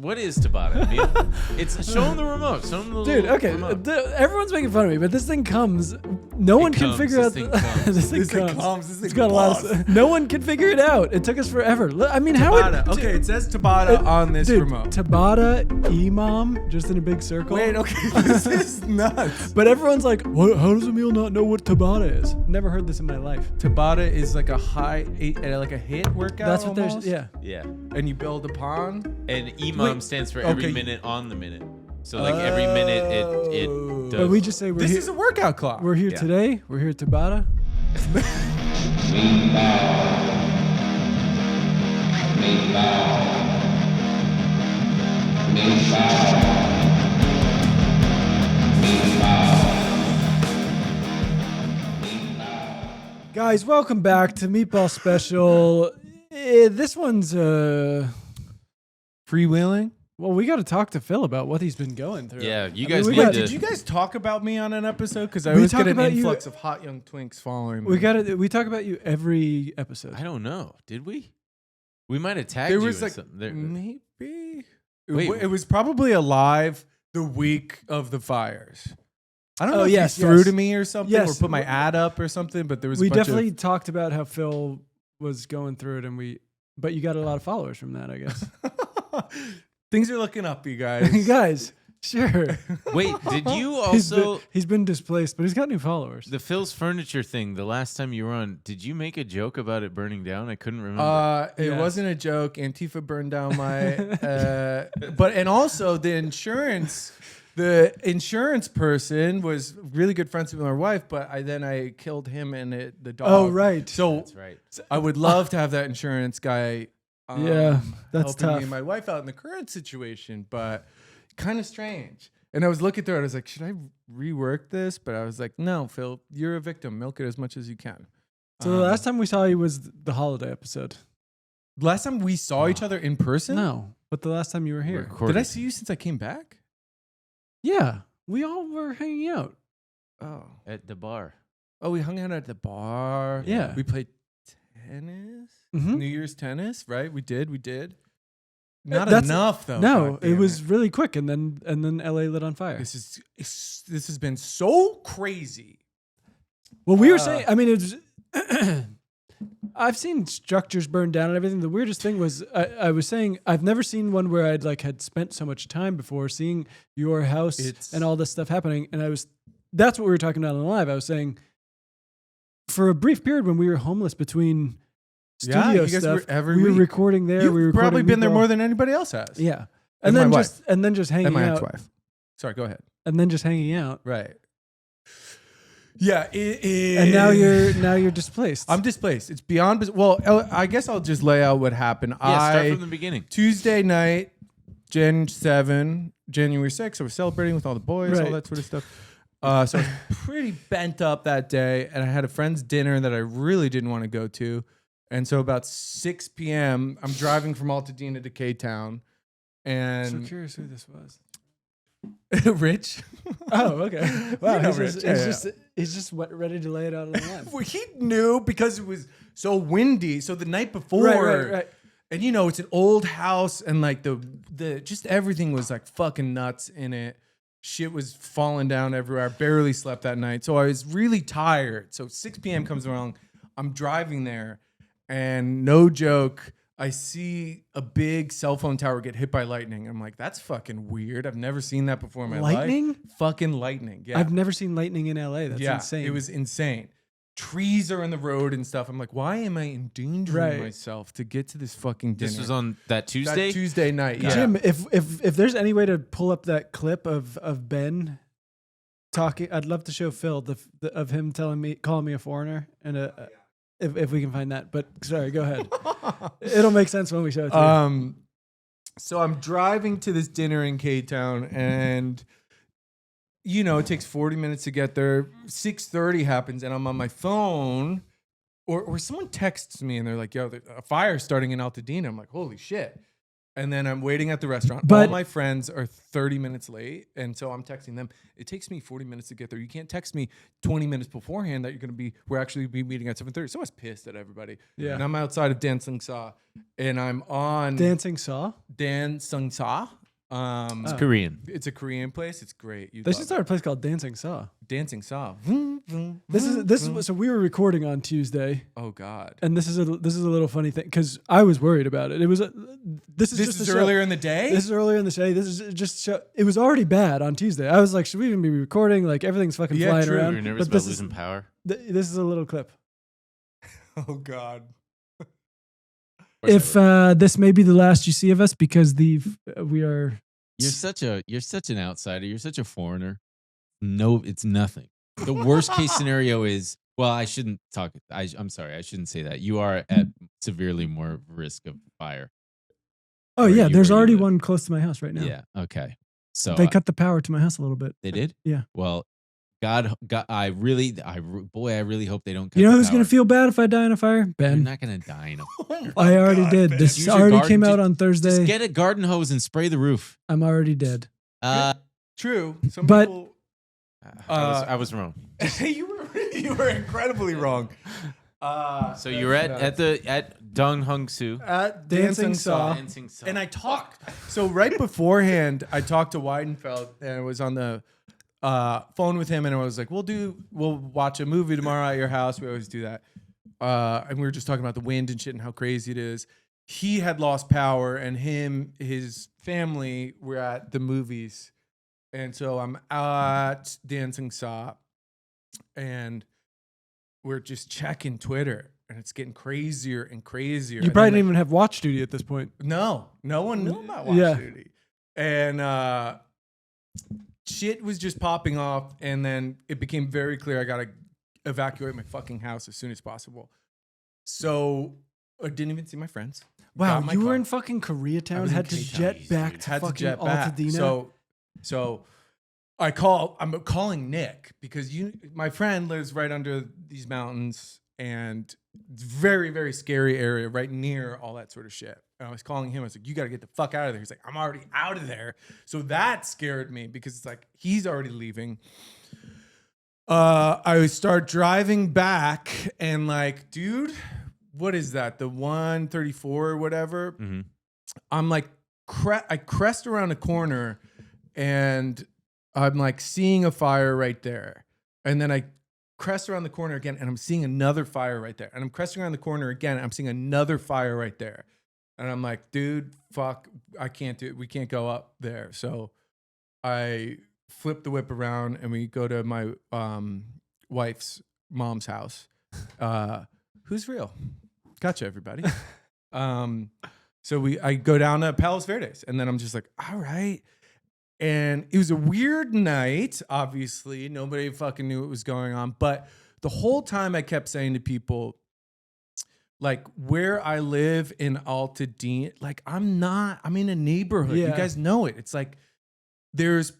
What is Tabata? It's show him the remote. Show him the Dude, okay. remote. Everyone's making fun of me, but this thing comes. No one can figure out. This thing comes. It's got a lot of. No one can figure it out. It took us forever. I mean, Tabata. Okay, it says Tabata on this remote. Tabata, Imam, just in a big circle. Wait, okay, this is nuts. But everyone's like, what? How does Emil not know what Tabata is? Never heard this in my life. Tabata is like a HIIT workout. That's what almost? there's. Yeah. Yeah. And you build upon. And Imam stands for every minute on the minute. So like every minute it does. But we just say This is a workout clock. We're here today. We're here at Tabata. Guys, welcome back to Meatball Special. This one's freewheeling. Well, we got to talk to Phil about what he's been going through. Yeah, you guys need Wait, to. did you guys talk about me on an episode? Because I We always talk get an about you- influx of hot young twinks following me. We talk about you every episode. I don't know. Did we? We might have tagged There you was in like something. There- maybe. Wait. It was probably alive the week of the fires. I don't know Oh, if yes, you threw yes. to me or something, Yes. or put my ad up or something. But there was We a bunch definitely of talked about how Phil was going through it, but you got a lot of followers from that, I guess. things are looking up, you guys. You guys, sure. Wait, did you He's also been displaced, but he's got new followers. the Phil's furniture thing? The last time you were on, did you make a joke about it burning down? I couldn't remember. It Yes. wasn't a joke. Antifa burned down my, and also the insurance person was really good friends with my wife, but I killed him and the dog. Oh, right. So That's right. I would love to have that insurance guy. Yeah, that's helping me tough. and my wife out in the current situation, but kind of strange. And I was looking through it. I was like, should I rework this? But I was like, no, Phil, you're a victim. Milk it as much as you can. So the last time we saw you was the holiday episode. Last time we saw each other in person? No, but the last time you were here. Recorded. Did I see you since I came back? Yeah, we all were hanging out. Oh. At the bar. Oh, we hung out at the bar. Yeah. We played tennis. Mhm. New Year's tennis, right? We did. Not That's- enough though. No, God it damn was really quick, and then LA lit on fire. This has been so crazy. Well, we were saying, I mean, it was. I've seen structures burned down and everything. The weirdest thing was, I was saying, I've never seen one where I'd had spent so much time before seeing your house and all this stuff happening. And that's what we were talking about on the live. I was saying, for a brief period when we were homeless between studio you guys stuff, were every we were week. recording there. You've we were probably recording been there Meatball. more than anybody else has. Yeah, And and my then just hanging And my out, ex-wife. Sorry, go ahead. and then just hanging out. Right. Yeah, And now you're displaced. I'm displaced. It's beyond. Well, I guess I'll just lay out what happened. Yeah, start from the beginning. Tuesday night, January 6th, I was celebrating with all the boys, all Right. that sort of stuff. So I was pretty bent up that day, and I had a friend's dinner that I really didn't want to go to. And so about 6 p.m., I'm driving from Altadena to K-Town, so and curious who this was. Rich. Oh, okay. Wow, You know he's Rich. just, Yeah, he's just ready to lay it out on the line. Well, he knew because it was so windy. So the night before, Right. and it's an old house, and the just everything was fucking nuts in it. Shit was falling down everywhere. I barely slept that night, so I was really tired. So 6 p.m. comes around. I'm driving there, and no joke, I see a big cell phone tower get hit by lightning. I'm like, that's fucking weird. I've never seen that before in my Lightning? life. Fucking lightning. Yeah. I've never seen lightning in LA. That's insane. It was insane. Trees are in the road and stuff. I'm like, why am I endangering Right. myself to get to this fucking dinner? This was on that Tuesday. That Tuesday night. Yeah. Jim, if there's any way to pull up that clip of Ben talking, I'd love to show Phil of him calling me a foreigner, and if we can find that. But sorry, go ahead. It'll make sense when we show it to you. So I'm driving to this dinner in K-Town, and it takes 40 minutes to get there. 6:30 happens, and I'm on my phone, or someone texts me, and they're like, "Yo, a fire's starting in Altadena." I'm like, "Holy shit!" And then I'm waiting at the restaurant. But- all my friends are 30 minutes late. And so I'm texting them. It takes me 40 minutes to get there. You can't text me 20 minutes beforehand that we're actually be meeting at 7:30. So I was pissed at everybody. Yeah. And I'm outside of Dan Sung Sa. And I'm on Dancing Saw. Dan Sung Sa. It's Korean. It's a Korean place. It's great. They should start a place called Dancing Saw. Dancing Sa. This is so we were recording on Tuesday, Oh God. and this is a little funny thing because I was worried about it. It was this is This just is a show. earlier in the day? This is earlier in the day. This is just show. It was already bad on Tuesday. I was like, should we even be recording? Like everything's fucking Yeah, flying true. around. You're nervous But about this is losing power. this is a little clip. Oh God. If this may be the last you see of us because we are. You're such an outsider. You're such a foreigner. No, it's nothing. The worst case scenario is, well, I shouldn't talk. I'm sorry. I shouldn't say that. You are at severely more risk of fire. Oh Where yeah, you- there's where you already live. one close to my house right now. Yeah. Okay. So They cut the power to my house a little bit. they did? Yeah. Well, God, I really hope they don't cut You know the who's gonna power. feel bad if I die in a fire? You're Ben. not going to die in a I already did. Ben. This Use your already garden- came out just- on Thursday. Just get a garden hose and spray the roof. I'm already dead. True. Some But- people. I was wrong. you were incredibly wrong. So you're at Dong Hung Soo. at Dancing Saw. Dancing Saw. And I talked. So right beforehand, I talked to Weidenfeld and I was on the phone with him and I was like, we'll watch a movie tomorrow at your house. We always do that. And we were just talking about the wind and shit and how crazy it is. He had lost power and his family were at the movies. And so I'm at Dancing Saw and we're just checking Twitter and it's getting crazier and crazier. You And probably then, didn't even have watch duty at this point. no one knew about Watch Yeah. Duty. And shit was just popping off. And then it became very clear I got to evacuate my fucking house as soon as possible. So I didn't even see my friends. Wow, Got my you were car. in fucking I Koreatown, was in had to Koreatown, jet back dude. to Had to fucking jet back. Altadena. So I'm calling Nick because my friend lives right under these mountains and it's very, very scary area right near all that sort of shit. And I was calling him. I was like, you got to get the fuck out of there. He's like, I'm already out of there. So that scared me because it's like, he's already leaving. I would start driving back and like, dude, what is that? The 134 or whatever. Mm-hmm. I'm like, I crest around a corner and I'm like seeing a fire right there. And then I crest around the corner again and I'm seeing another fire right there. And I'm cresting around the corner again. And I'm seeing another fire right there. And I'm like, dude, fuck, I can't do it. We can't go up there. So I flip the whip around and we go to my wife's mom's house. Who's real? Gotcha, everybody. So I go down to Palos Verdes and then I'm just like, all right. And it was a weird night, obviously. Nobody fucking knew what was going on. But the whole time I kept saying to people, like where I live in Altadena, like I'm in a neighborhood. You Yeah. guys know it. It's like there's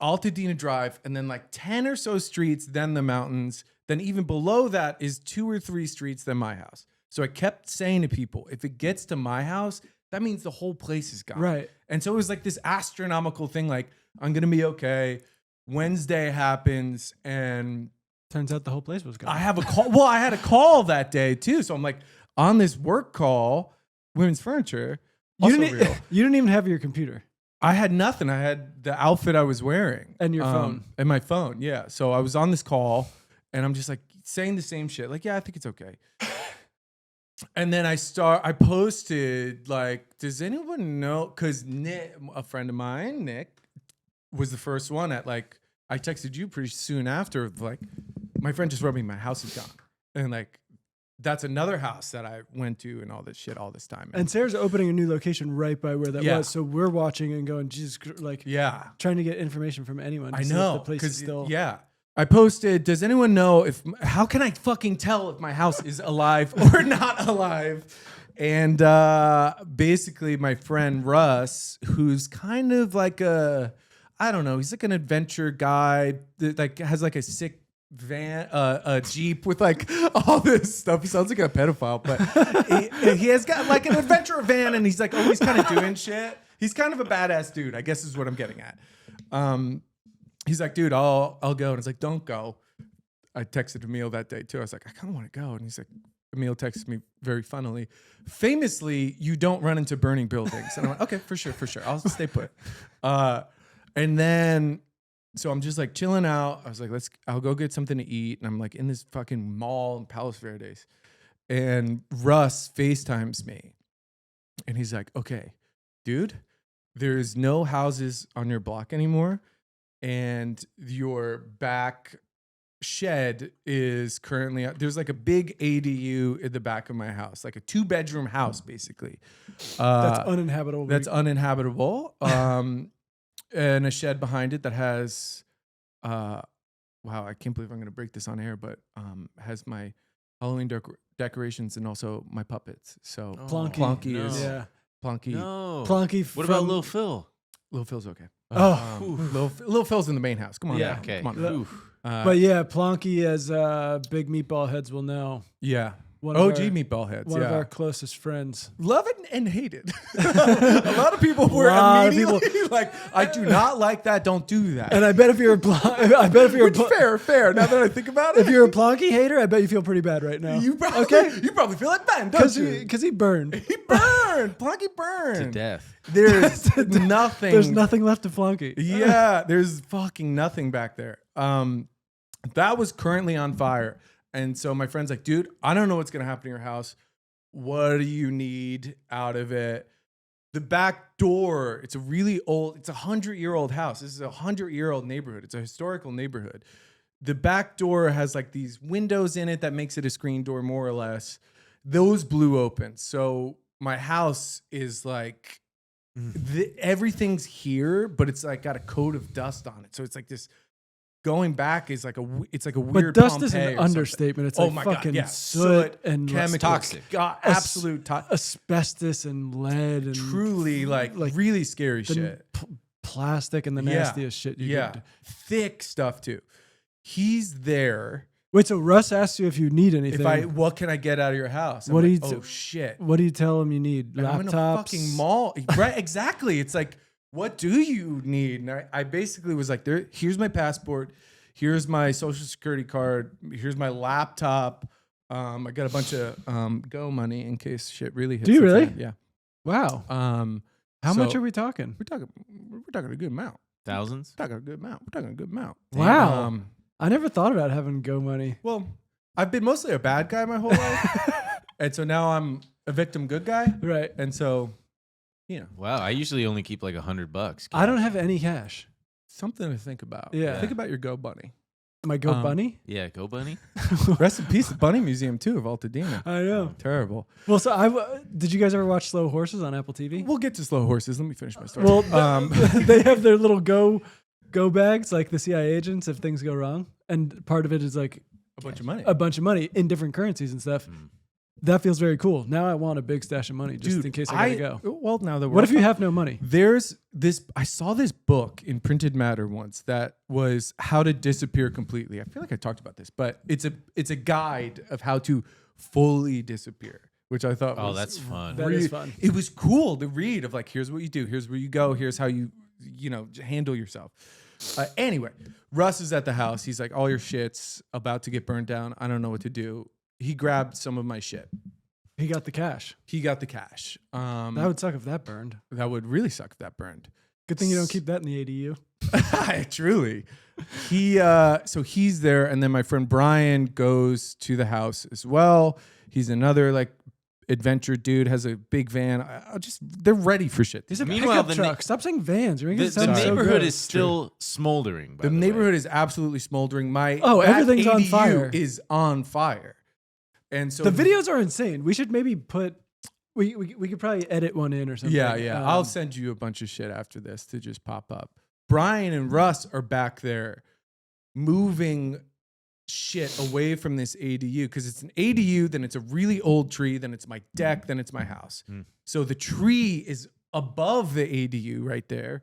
Altadena Drive and then like 10 or so streets, then the mountains. Then even below that is 2 or 3 streets, then my house. So I kept saying to people, if it gets to my house, that means the whole place is gone. Right. And so it was like this astronomical thing, like, I'm going to be okay. Wednesday happens and Turns out the whole place was gone. I have a call. Well, I had a call that day too. So I'm like on this work call, Women's Furniture. Also real. You didn't even have your computer I had nothing. I had the outfit I was wearing. and your phone. And my phone, yeah. So I was on this call and I'm just like saying the same shit. Like, yeah, I think it's okay. And then I posted like, does anyone know? Because Nick, a friend of mine, Nick, was the first one at like, I texted you pretty soon after, like, my friend just wrote me, my house is gone. And like, that's another house that I went to and all this shit all this time. And Sarah's opening a new location right by where that Yeah. was. So we're watching and going, Jesus, like yeah. trying to get information from anyone. To I see if know, the place is still. yeah. I posted, does anyone know how can I fucking tell if my house is alive or not alive? And basically my friend Russ, who's kind of like I don't know, he's like an adventure guy that like has like a sick a Jeep with like all this stuff. He sounds like a pedophile, but he has got like an adventure van, and he's like always kind of doing shit. He's kind of a badass dude, I guess is what I'm getting at. He's like, dude, I'll go. And it's like, don't go. I texted Emil that day too. I was like, I kind of want to go. And he's like, Emil texted me very funnily. Famously, you don't run into burning buildings. And I went, okay, for sure. I'll stay put. And then, so I'm just like chilling out. I was like, I'll go get something to eat. And I'm like in this fucking mall in Palos Verdes. And Russ FaceTimes me. And he's like, okay, dude, there's no houses on your block anymore. And your back shed is currently, there's like a big ADU in the back of my house, like a 2-bedroom house, basically. That's uninhabitable. That's uninhabitable. And a shed behind it that has, wow, I can't believe I'm going to break this on air, but has my Halloween decorations and also my puppets. So Plonky no. is, Yeah. Plonky. No. Plonky. What about Lil Phil? Lil Phil's okay. Oh, Lil Phil's in the main house. Come on. Yeah, now. okay. Come on. Oof. but yeah, Plonky, as big meatball heads will know. Yeah. One of OG our- meatball heads. One yeah. of our closest friends. Love it and hate it. A lot of people were Lot of immediately like, I do not like that. Don't do that. And I bet if you're Which fair. Now that I think about it, if you're a Plonky hater, I bet you feel pretty bad right now. you probably feel like Ben, don't you? Because he burned. He burned. Plonky To burned. death. There's nothing. There's nothing left of Plonky. Yeah, there's fucking nothing back there. That was currently on fire. And so my friend's like, dude, I don't know what's going to happen to your house. What do you need out of it? The back door, it's a really old, it's a 100-year-old house. This is a 100-year-old neighborhood. It's a historical neighborhood. The back door has like these windows in it that makes it a screen door, more or less. Those blew open. So my house is like, everything's here, but it's like got a coat of dust on it. So it's like this. Going back is like it's like a weird. But dust Pompeii is or an something. understatement. It's Oh like my God, fucking yeah. soot and chemicals, toxic. God, absolute toxic. asbestos and lead and Truly, like really scary the shit. plastic and the Yeah. nastiest shit. Could. Thick stuff too. He's there. Wait, so Russ asked you if you need anything. What can I get out of your house? I'm What do like, you oh shit. What do you tell him you need? And Laptops. I'm in a fucking mall. Right, exactly. It's like, what do you need? And I basically was like, here's my passport. Here's my social security card. Here's my laptop. I got a bunch of Go money in case shit really hits. Do you the really? fan. Yeah. Wow. How much are we talking? We're talking a good amount. Thousands? We're talking a good amount. Wow. I never thought about having Go money. Well, I've been mostly a bad guy my whole life. And so now I'm a victim good guy. Right. And so, Wow, I usually only keep like $100. I don't have any cash. something to think about. Yeah. Think about your Go Bunny. My Go Bunny? Yeah, Go Bunny. Rest in peace, the Bunny Museum too of Altadena. I know. Terrible. Well, so did you guys ever watch Slow Horses on Apple TV? We'll get to slow horses. Let me finish my story. Well, they have their little go bags, like the CIA agents, if things go wrong. And part of it is like a bunch of money in different currencies and stuff. That feels very cool. Now I want a big stash of money just in case I gotta go. Well, now that What if you have no money? There's this. I saw this book in printed matter once that was how to disappear completely. I feel like I talked about this, but it's a guide of how to fully disappear, which I thought was that's fun. That is fun. It was cool to read of like, here's what you do, here's where you go, here's how you handle yourself. Anyway, Russ is at the house. He's like, all your shit's about to get burned down. I don't know what to do. He grabbed some of my shit. He got the cash. He got the cash. That would suck if that burned. That would really suck if that burned. Good thing you don't keep that in the ADU. Truly. So he's there, and then my friend Brian goes to the house as well. He's another like adventure dude, has a big van. They're ready for shit. He's a Meanwhile, pickup truck. Stop saying vans. You're making The it sound so neighborhood good. is still smoldering. By The the neighborhood way. is absolutely smoldering. That everything's on ADU fire. is on fire. And so The videos are insane. We should maybe put. We could probably edit one in or something. Yeah. I'll send you a bunch of shit after this to just pop up. Brian and Russ are back there moving shit away from this ADU because it's an ADU, then it's a really old tree, then it's my deck, then it's my house. So the tree is above the ADU right there.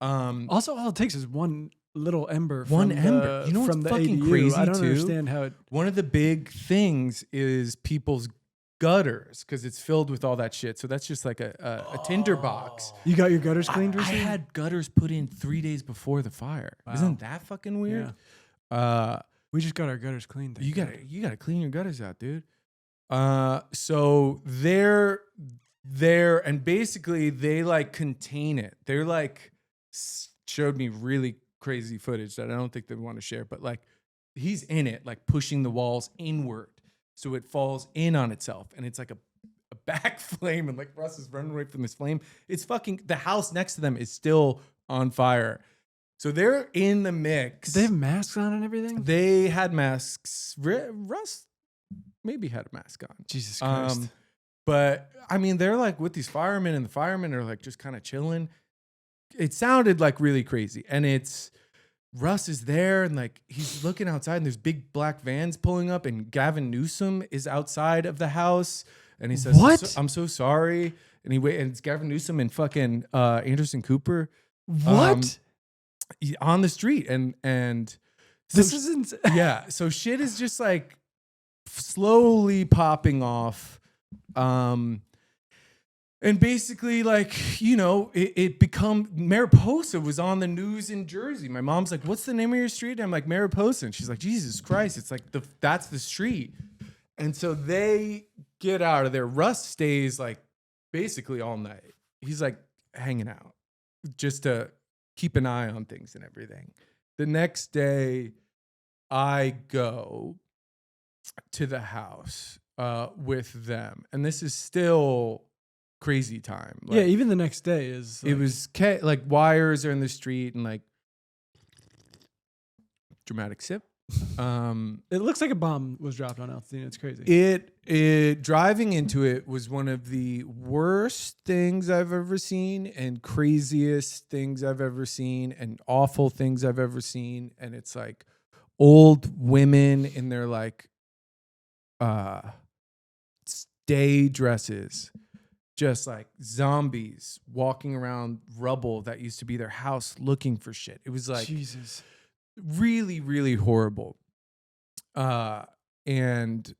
Also, all it takes is one little ember. One from ember. The, You know what's from the fucking ADU. crazy, I don't too? understand how it. One of the big things is people's gutters because it's filled with all that shit. So that's just like a tinder box. You got your gutters I cleaned recently? had gutters put in 3 days before the fire. Wow. Isn't that fucking weird? We just got our gutters cleaned. You gotta clean your gutters out, dude. So they're there, and basically they like contain it. They're like showed me really crazy footage that I don't think they want to share, but like he's in it, like pushing the walls inward so it falls in on itself, and it's like a back flame, and like Russ is running away from this flame. It's fucking the house next to them is still on fire. So they're in the mix. They have masks on and everything? They had masks. Russ maybe had a mask on. Jesus Christ. But I mean, they're like with these firemen, and the firemen are like just kind of chilling. It sounded like really crazy. And it's Russ is there, and like he's looking outside, and there's big black vans pulling up, and Gavin Newsom is outside of the house. And he says, What? I'm so sorry. And and it's Gavin Newsom and fucking Anderson Cooper. What? On the street, and so This isn't. yeah, so shit is just like slowly popping off, and basically like, you know, it become Mariposa was on the news in Jersey. My mom's like, what's the name of your street? And I'm like, Mariposa. And she's like, Jesus Christ, it's like that's the street. And so they get out of there. Russ stays like basically all night. He's like hanging out just to keep an eye on things and everything. The next day, I go to the house with them, and this is still crazy time. Like, Yeah, even the next day is. it was like wires are in the street, and like dramatic sip. It looks like a bomb was dropped on Altadena. It's crazy. It driving into it was one of the worst things I've ever seen, and craziest things I've ever seen, and awful things I've ever seen. And it's like old women in their like day dresses, just like zombies walking around rubble that used to be their house looking for shit. It was like Jesus. really, really horrible. And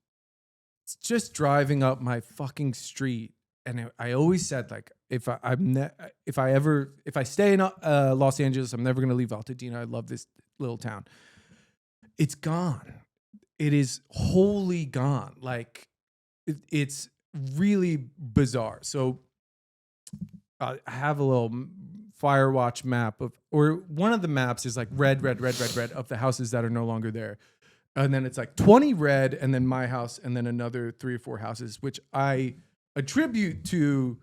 it's just driving up my fucking street. And I always said, like, if I stay in Los Angeles, I'm never going to leave Altadena. I love this little town. It's gone. It is wholly gone. Like, it's really bizarre. So I have a little Firewatch map or one of the maps is like red of the houses that are no longer there. And then it's like 20 red, and then my house, and then another 3 or 4 houses, which I attribute to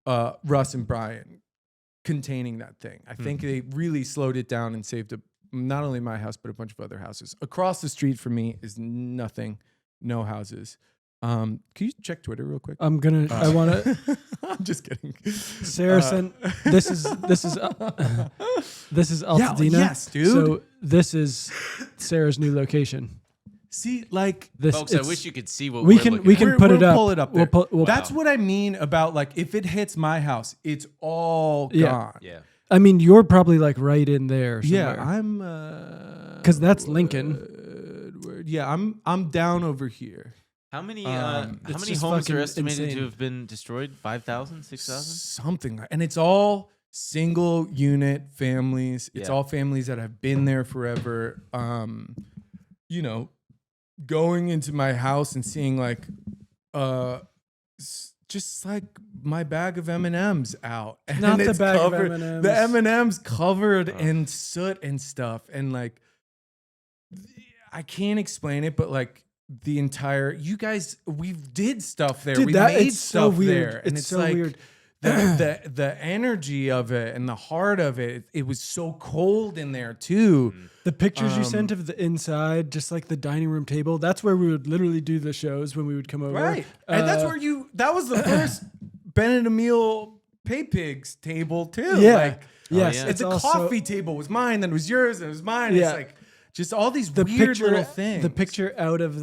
Russ and Brian containing that thing. I think they really slowed it down and saved not only my house, but a bunch of other houses. Across the street from me is nothing, no houses. Can you check Twitter real quick? I want to. I'm just kidding. Sarah sent. This is Altadena. Yes, dude. So this is Sarah's new location. See, like This. Folks, I wish you could see what we we're can looking we at. can We're- put we'll it up. pull it up there. We'll That's what I mean about like if it hits my house, it's all Yeah. gone. Yeah. I mean, you're probably like right in there. Yeah, Somewhere. I'm 'Cause that's Lincoln. Yeah, I'm down over here. How many it's just homes fucking are estimated insane. to have been destroyed? 5,000, 6,000? Something like, and it's all single unit families. It's Yeah. all families that have been there forever. You know, going into my house and seeing like just like my bag of M&Ms out. And Not the it's bag of covered, M&Ms. The M&Ms covered in soot and stuff. And like, I can't explain it, but like the entire, you guys, we did stuff there. Dude, We that made it's so stuff weird. there. And It's so like, weird. the energy of it and the heart of it, it was so cold in there too. The pictures you sent of the inside, just like the dining room table, that's where we would literally do the shows when we would come over. Right. And that's where that was the first Ben and Emil Pay Pigs table too. Yeah. Like, Yes. yeah. it's a also- coffee table was mine, then it was yours, and it was mine. Yeah. It's like just all these The weird picture, little things. the picture out of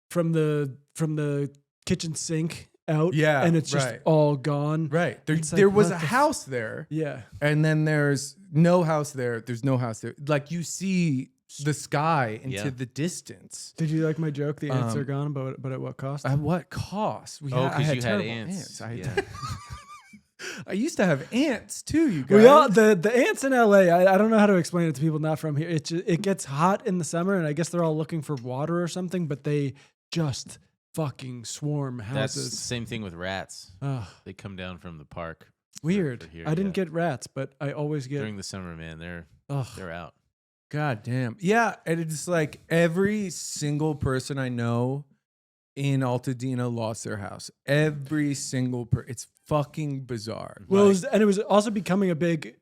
from the kitchen sink out. Yeah, And it's just right. all gone. Right. It's like, There was what a the house there. Yeah. And then there's no house there. There's no house there. Like you see the sky into Yeah. the distance. Did you like my joke? The ants are gone, but at what cost? At what cost? Oh, I because you had terrible ants. I, Yeah. I used to have ants too, you guys. We all the ants in LA. I don't know how to explain it to people not from here. It gets hot in the summer, and I guess they're all looking for water or something. But they just fucking swarm That's the houses. same thing with rats. Ugh, They come down from the park. weird. for here, I didn't yeah. get rats, but I always get. During the summer, man. Ugh. They're out. God damn. Yeah. And it's like every single person I know in Altadena lost their house. Every single it's fucking bizarre. Well, Like, it was also becoming a big.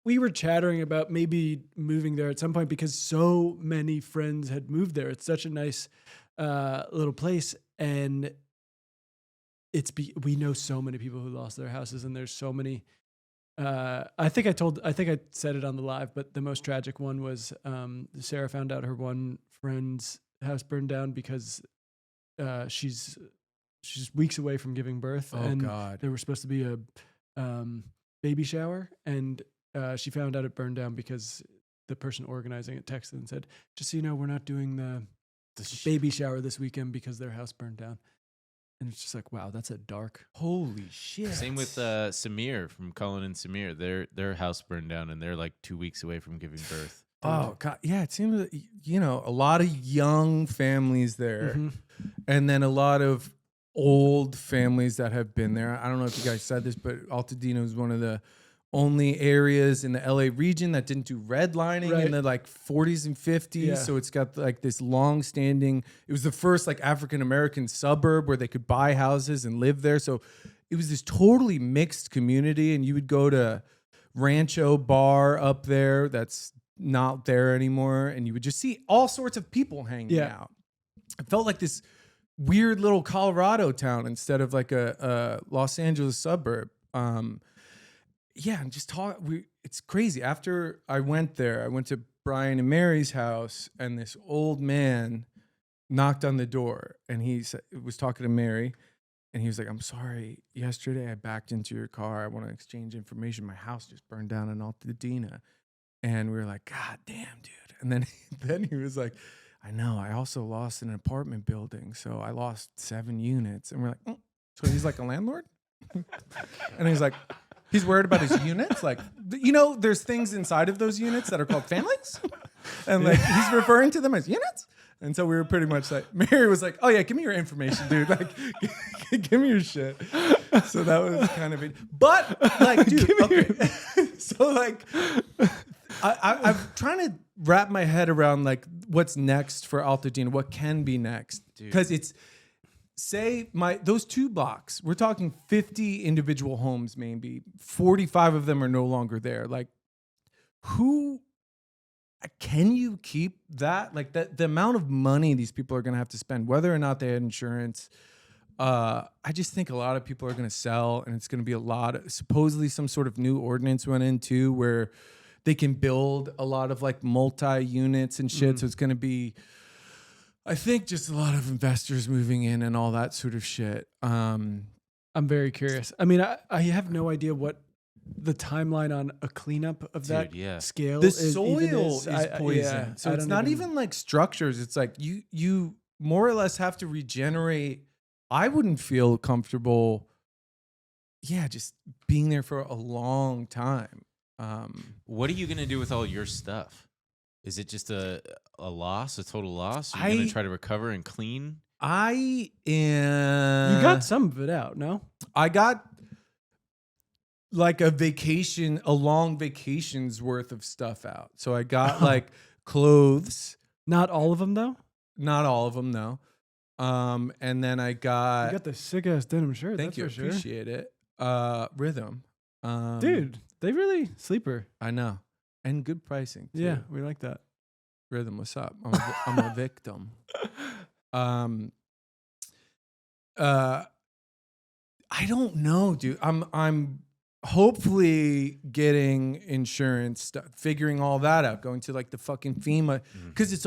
We were chattering about maybe moving there at some point because so many friends had moved there. It's such a nice little place, and we know so many people who lost their houses, and there's so many. I think I said it on the live, but the most tragic one was Sarah found out her one friend's house burned down because she's weeks away from giving birth, oh and God. there was supposed to be a baby shower, and she found out it burned down because the person organizing it texted and said, "Just so you know, we're not doing the baby shower this weekend because their house burned down." And it's just like, wow, that's a dark. Holy shit. Same with Samir from Cullen and Samir. Their house burned down, and they're like 2 weeks away from giving birth. Oh God. Yeah. It seems that, a lot of young families there, Mhm. and then a lot of old families that have been there. I don't know if you guys said this, but Altadena is one of the only areas in the LA region that didn't do redlining Right. in the like 40s and 50s. Yeah. So it's got like this long standing, it was the first like African American suburb where they could buy houses and live there. So it was this totally mixed community. And you would go to Rancho Bar up there that's not there anymore. And you would just see all sorts of people hanging Yeah. out. It felt like this weird little Colorado town instead of like a Los Angeles suburb. Yeah, and just it's crazy. After I went there, I went to Brian and Mary's house, and this old man knocked on the door, and he was talking to Mary, and he was like, "I'm sorry. Yesterday I backed into your car. I want to exchange information. My house just burned down in Altadena." And we were like, "God damn, dude." And then he was like, "I know. I also lost an apartment building, so I lost 7 units." And we're like, "So he's like a landlord?" And he's like, he's worried about his units. Like, there's things inside of those units that are called families. And like, he's referring to them as units. And so we were pretty much like, Mary was like, "Oh yeah, give me your information, dude. Like, give me your shit." So that was kind of it. But like, dude, okay. So like, I'm trying to wrap my head around like what's next for Altadena, what can be next. Because it's, say those 2 blocks, we're talking 50 individual homes, maybe 45 of them are no longer there. Like, who can you keep that? Like the amount of money these people are going to have to spend, whether or not they had insurance. I just think a lot of people are going to sell, and it's going to be supposedly some sort of new ordinance went into where they can build a lot of like multi-units and shit. So it's going to be, I think, just a lot of investors moving in and all that sort of shit. I'm very curious. I mean, I have no idea what the timeline on a cleanup of that scale the is. soil is poison. Yeah, So it's not even like structures. It's like you more or less have to regenerate. I wouldn't feel comfortable, just being there for a long time. What are you going to do with all your stuff? Is it just a loss, a total loss? Are you going to try to recover and clean? I am. You got some of it out, no? I got like a long vacation's worth of stuff out. So I got like clothes. Not all of them, though? Not all of them, no. And then I You got got the sick ass denim shirt. thank that's you, for sure. appreciate it. Rhythm. Dude, they really sleeper. I know. And good pricing too. Yeah, we like that. Rhythm, what's up? I'm a victim. I don't know, dude. I'm hopefully getting insurance, figuring all that out, going to like the fucking FEMA, because it's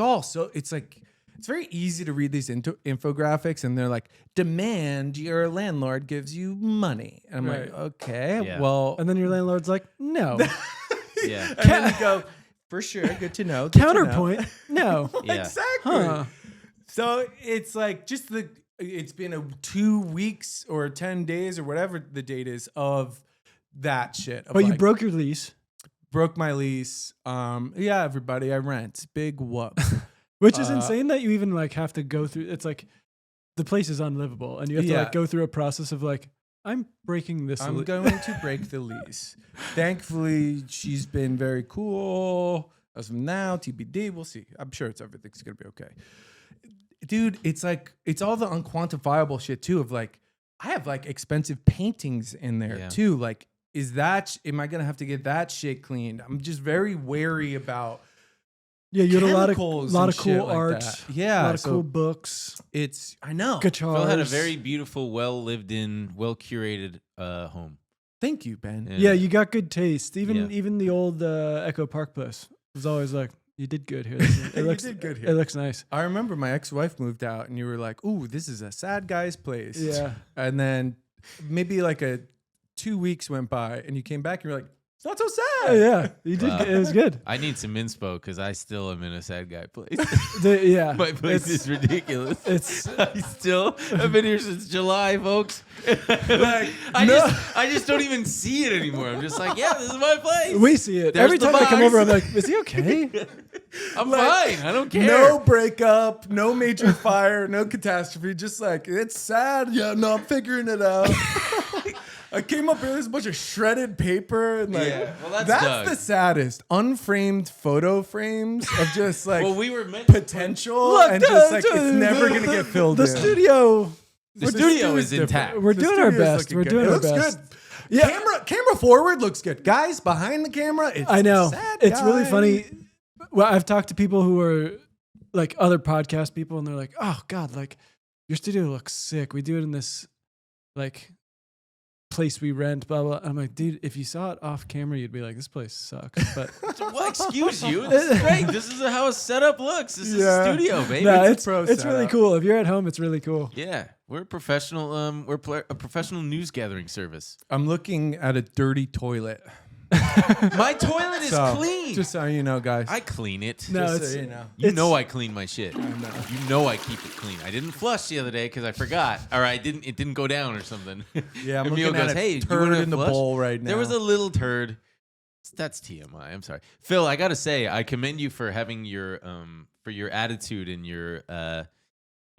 like it's very easy to read these infographics, and they're like, demand your landlord gives you money. And I'm like, Right. okay, Yeah. well, And then your landlord's like, no. Yeah. and then you go, for sure, good to know. good to know." Counterpoint, no. Yeah. Exactly. Huh. So it's like it's been 2 weeks or 10 days or whatever the date is of that shit. Of But you like, broke your lease, broke my lease. Yeah, everybody, I rent. Big whoop. which is insane that you even like have to go through. It's like the place is unlivable, and you have to Yeah. like go through a process of like, I'm breaking this. I'm going to break the lease. Thankfully, she's been very cool. As of now, TBD, we'll see. I'm sure everything's gonna be okay. Dude, it's like it's all the unquantifiable shit too of like I have like expensive paintings in there Yeah. too. Like, am I gonna have to get that shit cleaned? I'm just very wary about Yeah, you had a chemicals lot and of cool shit like art. that. A Yeah, lot of so cool books, I know. guitars. Phil had a very beautiful, well lived in, well curated home. Thank you, Ben. Yeah, you got good taste. Yeah. Even the old Echo Park place was always like, you did good here. It You looks did good here. It looks nice. I remember my ex-wife moved out and you were like, ooh, this is a sad guy's place. Yeah. And then maybe like 2 weeks went by and you came back and you're like, it's not so sad. Yeah, you did. Wow. It was good. I need some inspo because I still am in a sad guy place. Yeah, My place it's- is ridiculous. It's I've been here since July, folks. Like, I just don't even see it anymore. I'm just like, yeah, this is my place. we see it There's every the time I come box. over. I'm like, is he okay? I'm fine. I don't care. no breakup, no major fire, no catastrophe. Just like, it's sad. Yeah, no, I'm figuring it out. I came up here, there's a bunch of shredded paper. And like, Yeah, well, that's Doug. the saddest. Unframed photo frames of just like Well, we were meant to potential Look, and just like, it's never going to get filled The in. studio. The studio is different. intact. We're The doing our studio's best. looking We're good. doing It our looks best. good. Yeah. Camera forward looks good. Guys behind the camera, it's I know. sad It's really guy. funny. Well, I've talked to people who are like other podcast people, and they're like, "Oh God, like your studio looks sick. We do it in this like place we rent." Blah blah. I'm like, dude, if you saw it off camera, you'd be like, "This place sucks." But Well, excuse you. This is great. This is how a setup looks. This is Yeah. a studio, baby. no, it's a pro it's really setup. cool. If you're at home, it's really cool. Yeah, we're a professional. A professional news gathering service. I'm looking at a dirty toilet. My toilet is So, clean. Just so you know, guys. I clean it. No, Just it's so you know. You know I clean my shit. know. You know I keep it clean. I didn't flush the other day because I forgot, or I didn't. It didn't go down or something. Yeah, I'm Emil looking goes, at a "Hey, you turd wanna in the flush?" bowl right now. There was a little turd. That's TMI. I'm sorry, Phil. I gotta say, I commend you for having your attitude and your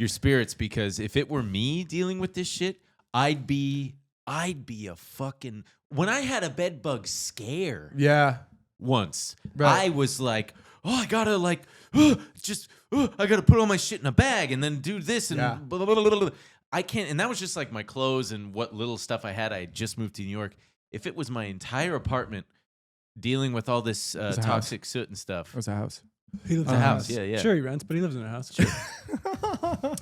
spirits, because if it were me dealing with this shit, I'd be a fucking. When I had a bed bug scare Yeah. once, Right. I was like, oh, I gotta like, I gotta put all my shit in a bag and then do this and Yeah. blah, blah, blah, blah, blah. I can't, and that was just like my clothes and what little stuff I had. I had just moved to New York. If it was my entire apartment dealing with all this was a toxic soot and stuff, It was a house. He lives a in a house, house. yeah. Sure, he rents, but he lives in a house.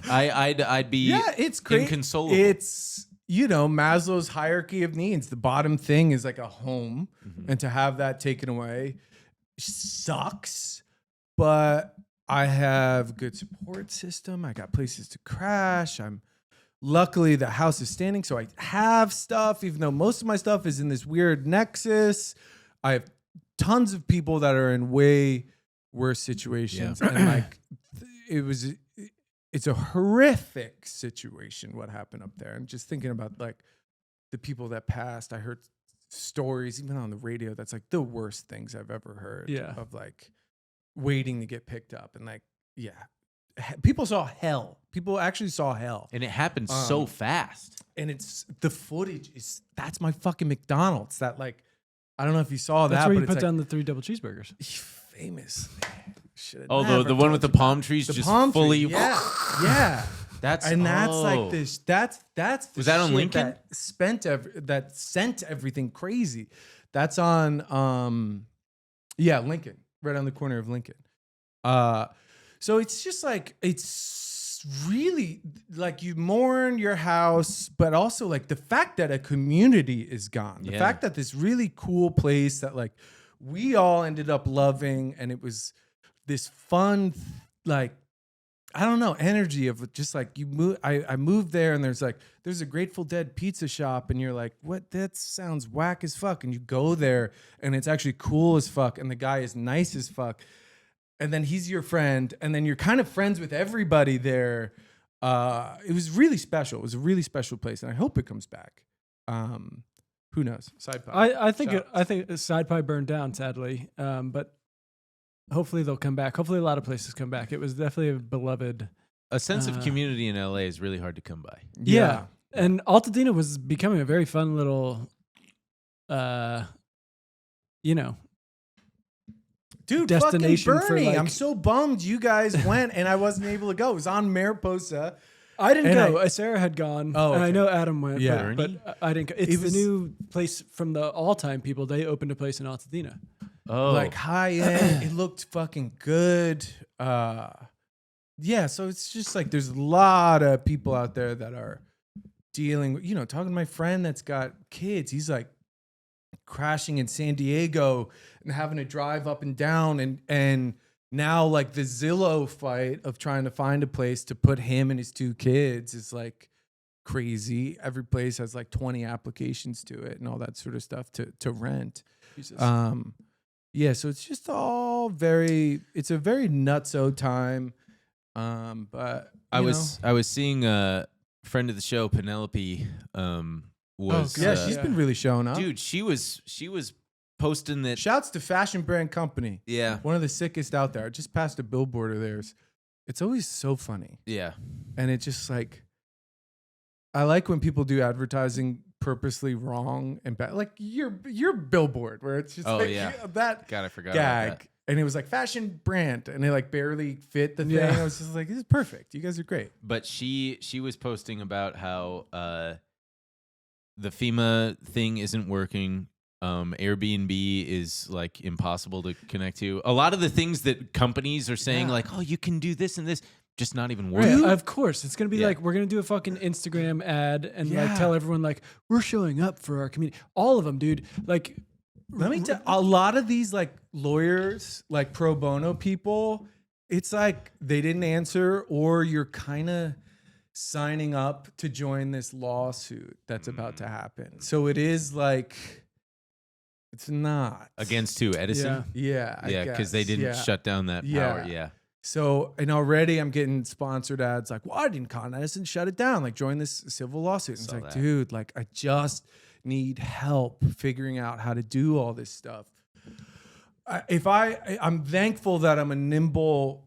I'd be Yeah, it's great. inconsolable. It's, Maslow's hierarchy of needs. The bottom thing is like a home. Mm-hmm. And to have that taken away sucks. But I have a good support system. I got places to crash. Luckily the house is standing, so I have stuff, even though most of my stuff is in this weird nexus. I have tons of people that are in way worse situations. And like it's a horrific situation what happened up there. And just thinking about like the people that passed, I heard stories even on the radio that's like the worst things I've ever heard. Yeah. Of like waiting to get picked up and like, yeah. People saw hell. People actually saw hell. and it happened so fast. And it's the footage that's my fucking McDonald's. That like, I don't know if you saw That's that, where but you it's put like, down the 3 double cheeseburgers. famous. Should've Oh, never the one with the told you palm trees the just palm tree, fully. yeah, yeah. That's And that's oh. like this. That's the Was that on shit Lincoln? that sent everything crazy. That's on Lincoln, right on the corner of Lincoln. So it's just like it's really like you mourn your house, but also like the fact that a community is gone. The Yeah. fact that this really cool place that like we all ended up loving, and it was this fun like I don't know, energy of just like you move. I moved there and there's a Grateful Dead pizza shop and you're like, what? That sounds whack as fuck. And you go there and it's actually cool as fuck. And the guy is nice as fuck. And then he's your friend. And then you're kind of friends with everybody there. It was really special. It was a really special place. And I hope it comes back. Who knows? Side pie. I think Side Pie burned down, sadly. But hopefully they'll come back. Hopefully a lot of places come back. It was definitely a beloved. A sense of community in LA is really hard to come by. Yeah. And Altadena was becoming a very fun little, Dude, destination fucking Bernie. for, like- I'm so bummed you guys went and I wasn't able to go. It was on Mariposa. I didn't And go. Sarah had gone. Oh, And I okay. know Adam went. Yeah. But I didn't go. It's It was- the new place from the all-time people. They opened a place in Altadena. Oh, Like high end. It looked fucking good. Yeah, so it's just like there's a lot of people out there that are dealing with, talking to my friend that's got kids. He's like crashing in San Diego and having to drive up and down and now like the Zillow fight of trying to find a place to put him and his 2 kids is like crazy. Every place has like 20 applications to it and all that sort of stuff to rent. Jesus. Yeah, so it's just all it's a very nutso time. But I was seeing a friend of the show, Penelope, was she's been really showing up. dude. She was posting that. Shouts to Fashion Brand Company. Yeah, One of the sickest out there. I just passed a billboard of theirs. It's always so funny. yeah. And it's just like, I like when people do advertising purposely wrong and bad. Like your billboard where it's just that God, I forgot about gag. that. And it was like fashion brand and they like barely fit the thing. Yeah. I was just like, this is perfect. You guys are great. But she was posting about how the FEMA thing isn't working. Airbnb is like impossible to connect to. A lot of the things that companies are saying, Yeah. like, oh, you can do this and this, just not even Right, working. of course. It's going to be Yeah. like, we're going to do a fucking Instagram ad and Yeah. like tell everyone like, we're showing up for our community. All of them, dude. Like, Let me tell a lot of these like lawyers, like pro bono people, it's like they didn't answer or you're kind of signing up to join this lawsuit that's about to happen. So it is like, it's not. Against who? Edison? Yeah. Yeah, because they didn't shut down that power. Yeah. So, and already I'm getting sponsored ads like, well, I didn't Con Edison shut it down. Like, join this civil lawsuit. And it's Saw like, that. dude, like, I just need help figuring out how to do all this stuff. I'm thankful that I'm a nimble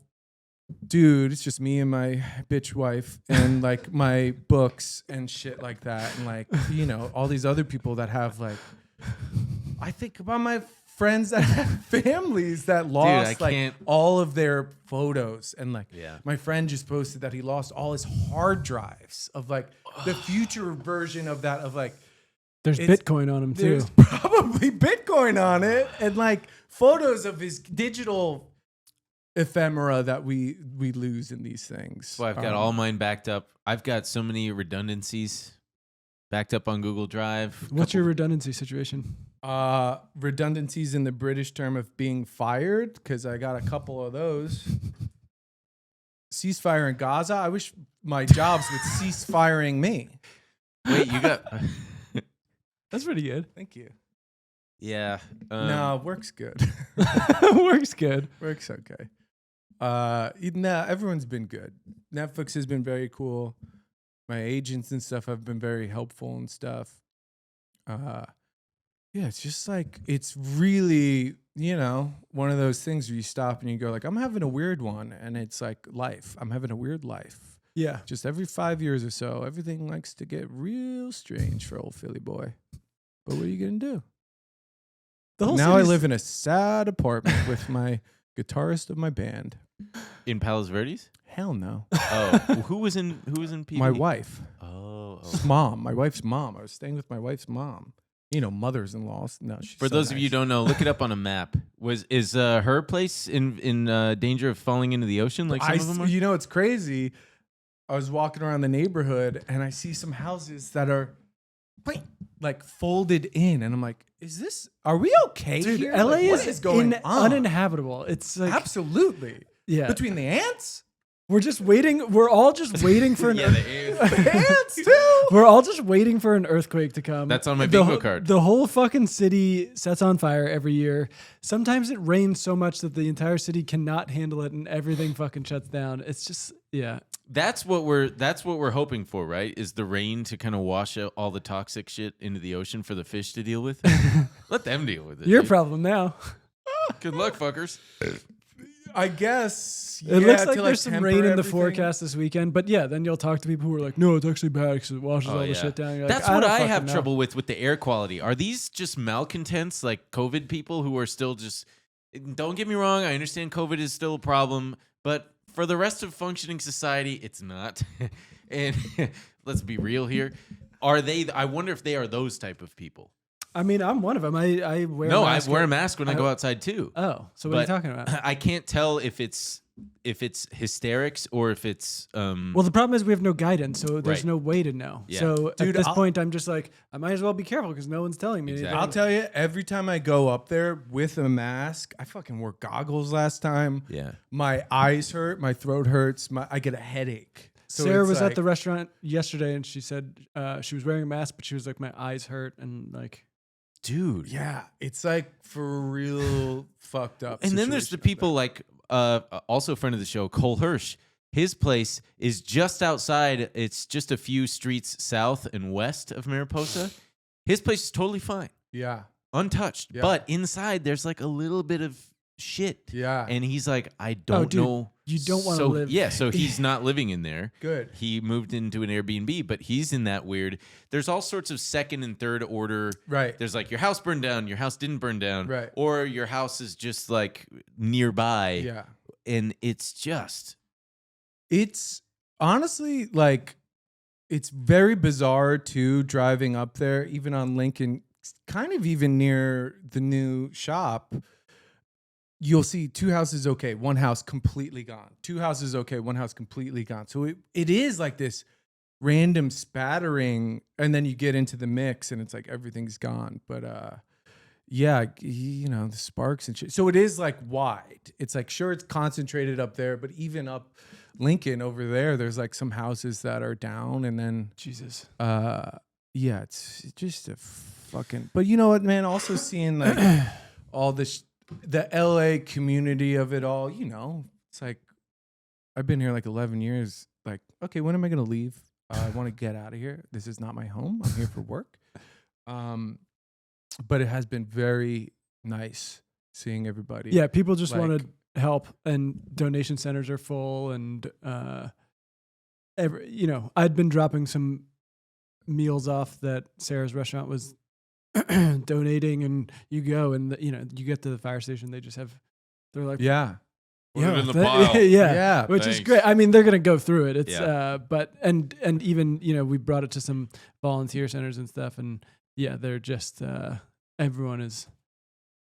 dude. It's just me and my bitch wife and like my books and shit like that. And like, all these other people that have like, I think about my friends that have families that lost like can't- all of their photos. And like, Yeah. my friend just posted that he lost all his hard drives of like the future version of that, of like, there's It's- Bitcoin on them too. there's probably Bitcoin on it and like photos of his digital ephemera that we lose in these things. So I've got all mine backed up. I've got so many redundancies backed up on Google Drive. What's your redundancy situation? Redundancies in the British term of being fired, because I got a couple of those. Ceasefire in Gaza. I wish my jobs would cease firing me. Wait, you got? That's pretty good. Thank you. Yeah. No, work's good. Works good. Work's okay. Everyone's been good. Netflix has been very cool. My agents and stuff have been very helpful and stuff. Yeah, it's just like, it's really, one of those things where you stop and you go like, I'm having a weird one. And it's like life. I'm having a weird life. Yeah. Just every 5 years or so, everything likes to get real strange for old Philly boy. But what are you going to do? The whole Now I city's- live in a sad apartment with my guitarist of my band. in Palos Verdes? Hell no. Oh, who was in PD? My wife. Oh. Mom. My wife's mom. I was staying with my wife's mom. Mothers-in-laws. No, she's For so those of you nice. who don't know, look it up on a map. Is her place in danger of falling into the ocean like some of them are? It's crazy. I was walking around the neighborhood and I see some houses that are like folded in, and I'm like, are we okay Dude, here? LA Like, what is going on? uninhabitable. It's like, Absolutely. yeah. Between the ants, We're just waiting. We're all just waiting for an. Yeah, the ants. Ants too. We're all just waiting for an earthquake to come. That's on my The bingo whole- card. The whole fucking city sets on fire every year. Sometimes it rains so much that the entire city cannot handle it, and everything fucking shuts down. It's just That's what we're hoping for, right? Is the rain to kind of wash out all the toxic shit into the ocean for the fish to deal with? Let them deal with it. Your dude. problem now. Good luck, fuckers. I guess It looks like to, there's some temper rain in the everything. forecast this weekend, but yeah, then you'll talk to people who are like, "No, it's actually bad because it washes all the shit down." You're like, That's what don't I fucking have know. trouble with the air quality. Are these just malcontents, like COVID people who are still just? Don't get me wrong. I understand COVID is still a problem, but for the rest of functioning society, it's not. And let's be real here. Are they? I wonder if they are those type of people. I mean, I'm one of them. I wear. No, a I mask wear a mask when I go outside too. Oh, so what are you But talking about? I can't tell if it's hysterics or if it's Well, the problem is we have no guidance, so there's Right. no way to know. Yeah. So Dude, at this I'll- point, I'm just like, I might as well be careful because no one's telling me. Exactly. I'll tell you, every time I go up there with a mask, I fucking wore goggles last time. yeah. My eyes hurt, my throat hurts, I get a headache. So Sarah it's was like- at the restaurant yesterday, and she said she was wearing a mask, but she was like, my eyes hurt, and like, Dude. Yeah, it's like for real fucked up. And then there's the situation up people like also a friend of the show, Cole Hirsch. His place is just outside. It's just a few streets south and west of Mariposa. His place is totally fine, there. Yeah, untouched. Yeah. But inside there's like a little bit of shit. yeah. And he's like, I don't dude, know. you don't wanna So- live- Yeah, so he's not living in there. Good. He moved into an Airbnb, but he's in that weird. There's all sorts of second and third order. Right. There's like your house burned down, your house didn't burn down, Right. or your house is just like nearby. Yeah. And it's just It's honestly like it's very bizarre too driving up there, even on Lincoln, kind of even near the new shop. You'll see two houses okay, one house completely gone. Two houses okay, one house completely gone. So it is like this random spattering, and then you get into the mix and it's like everything's gone. But yeah, you know, the sparks and shit. So it is like wide. It's like, sure, it's concentrated up there, but even up Lincoln over there, there's like some houses that are down, and then Jesus. yeah, it's just a fucking. But you know what, man? Also seeing like all this, the LA community of it all. You know, it's like I've been here like 11 years. Like, okay, when am I gonna leave? I want to get out of here. This is not my home. I'm here for work. But it has been very nice seeing everybody. Yeah, people just Like- want to help, and donation centers are full, and I'd been dropping some meals off that Sarah's restaurant was donating, and you go and you get to the fire station, they're like, Yeah. Put it in the that- pile. yeah, Yeah. which is Thanks. great. I mean, they're gonna go through it. It's Yeah. but and even we brought it to some volunteer centers and stuff, and yeah, they're just everyone is.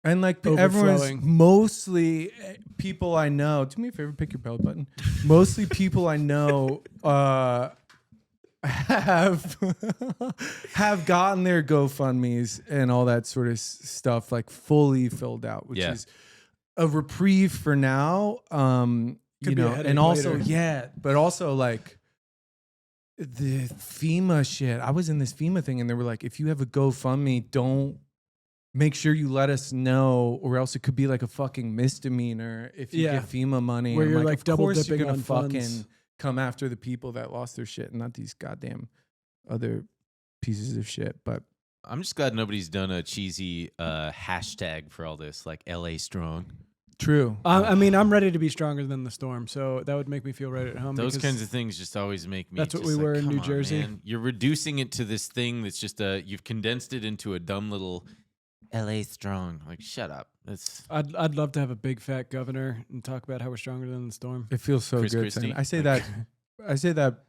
And like everyone's Overflowing. mostly people I know. Do me a favor, pick your belly button. Mostly people I know have have gotten their GoFundMe's and all that sort of stuff like fully filled out, which Yeah. is a reprieve for now. Could be a headache and also later. but also like the FEMA shit. I was in this FEMA thing, and they were like, if you have a GoFundMe, don't. Make sure you let us know, or else it could be like a fucking misdemeanor if you Yeah. get FEMA money. Where I'm you're, like, of double course you're dipping gonna on fucking funds. come after the people that lost their shit, and not these goddamn other pieces of shit. But I'm just glad nobody's done a cheesy hashtag for all this, like LA strong. true. I mean, I'm ready to be stronger than the storm, so that would make me feel right at home. Those because kinds of things just always make me. That's what just we were in come New on, Jersey. man. You're reducing it to this thing that's just you've condensed it into a dumb little LA strong. Like, shut up. That's I'd love to have a big fat governor and talk about how we're stronger than the storm. It feels so Chris good. Christie. saying- I say that. I say that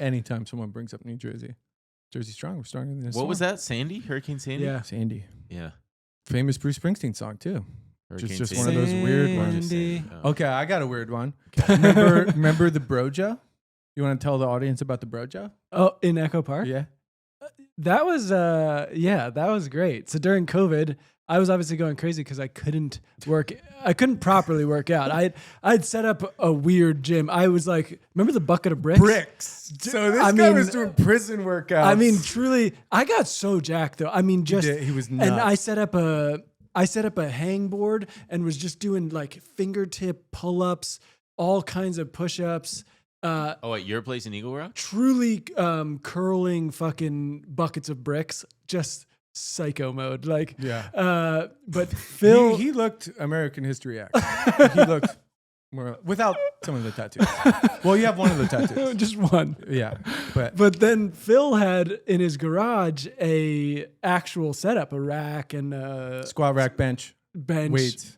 anytime someone brings up New Jersey. Jersey strong. We're stronger than this. what was that? Sandy, Hurricane Sandy. Yeah. Sandy. Yeah. Famous Bruce Springsteen song too. Hurricane just Sandy. one of those weird ones. Sandy. Oh. Okay, I got a weird one. Remember the Brojo? You want to tell the audience about the Brojo? Oh, in Echo Park? Yeah. That was that was great. So during COVID, I was obviously going crazy because I couldn't properly work out. I'd set up a weird gym. I was like, remember the bucket of bricks? So this guy was doing prison workouts. I mean, truly, I got so jacked though. I mean, just he was nuts. And I set up a hang board and was just doing like fingertip pull-ups, all kinds of push-ups. At your place in Eagle Rock? Truly curling fucking buckets of bricks, just psycho mode. Like, but Phil, he looked American History X. He looked more without some of the tattoos. Well, you have one of the tattoos, just one. Yeah, but then Phil had in his garage a actual setup, a rack and a squat rack, bench, weights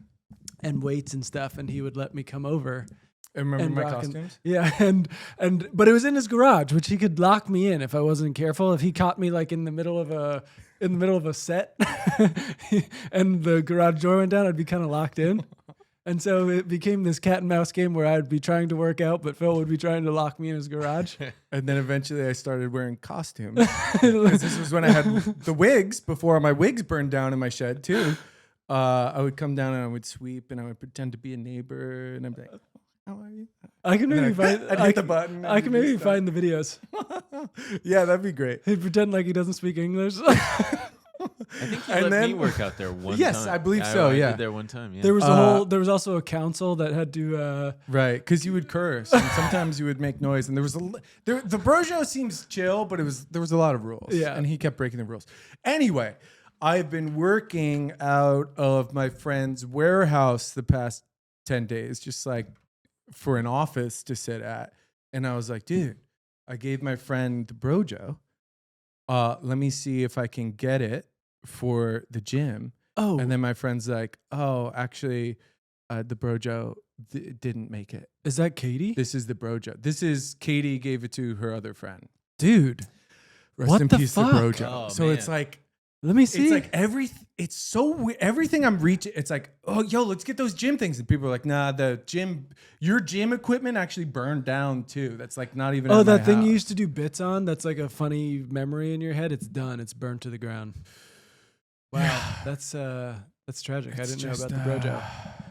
and stuff, and he would let me come over. And remember my costumes? Yeah, but it was in his garage, which he could lock me in if I wasn't careful. If he caught me like in the middle of a set, and the garage door went down, I'd be kind of locked in. And so it became this cat and mouse game where I'd be trying to work out, but Phil would be trying to lock me in his garage. And then eventually I started wearing costumes. 'Cause this was when I had the wigs, before my wigs burned down in my shed too. I would come down and I would sweep and I would pretend to be a neighbor and I'd be like, how are you? I can maybe find. I'd hit the button. I can maybe find the videos. Yeah, that'd be great. He'd pretend like he doesn't speak English. I think you let me work out there one time. Yes, I believe so. I Yeah, did there one time. Yeah. There was also a council that had to. Right, because you would curse and sometimes you would make noise, and the Brojo seems chill, but there was a lot of rules. Yeah, and he kept breaking the rules. Anyway, I've been working out of my friend's warehouse the past 10 days, just like for an office to sit at. And I was like, dude, I gave my friend the Brojo. Let me see if I can get it for the gym. Oh. And then my friend's like, oh, actually, the Brojo didn't make it. Is that Katie? This is the Brojo. This is Katie gave it to her other friend. Dude. Rest what in the peace, fuck? the Brojo. Oh, so man. it's like, let me see. it's like it's so weird. Everything I'm reaching, it's like, oh, yo, let's get those gym things. And people are like, nah, your gym equipment actually burned down too. That's like not even. Oh, at my that thing house. you used to do bits on? That's like a funny memory in your head. It's done. It's burnt to the ground. Wow, that's tragic. I didn't know about the Brojo.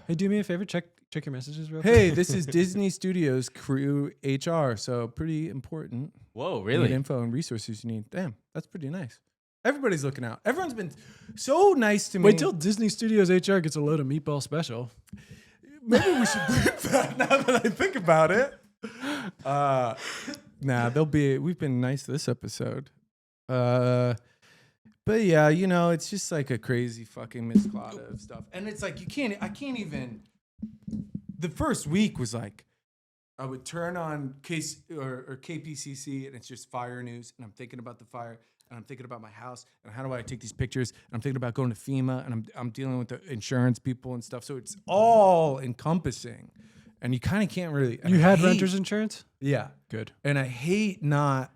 Hey, do me a favor. Check your messages real quick. Hey, this is Disney Studios Crew HR, so pretty important. Whoa, Need really? info and resources you need. Damn, that's pretty nice. Everybody's looking out. Everyone's been so nice to me. Wait till Disney Studios HR gets a load of meatball special. Maybe we should bleep that now that I think about it. We've been nice this episode. But yeah, it's just like a crazy fucking miscloud of stuff. And it's like, I can't even, the first week was like, I would turn on KPCC and it's just fire news. And I'm thinking about the fire. And I'm thinking about my house and how do I take these pictures? And I'm thinking about going to FEMA and I'm dealing with the insurance people and stuff. So it's all encompassing, and you kind of can't really. You had renter's insurance? Yeah, good. And I hate not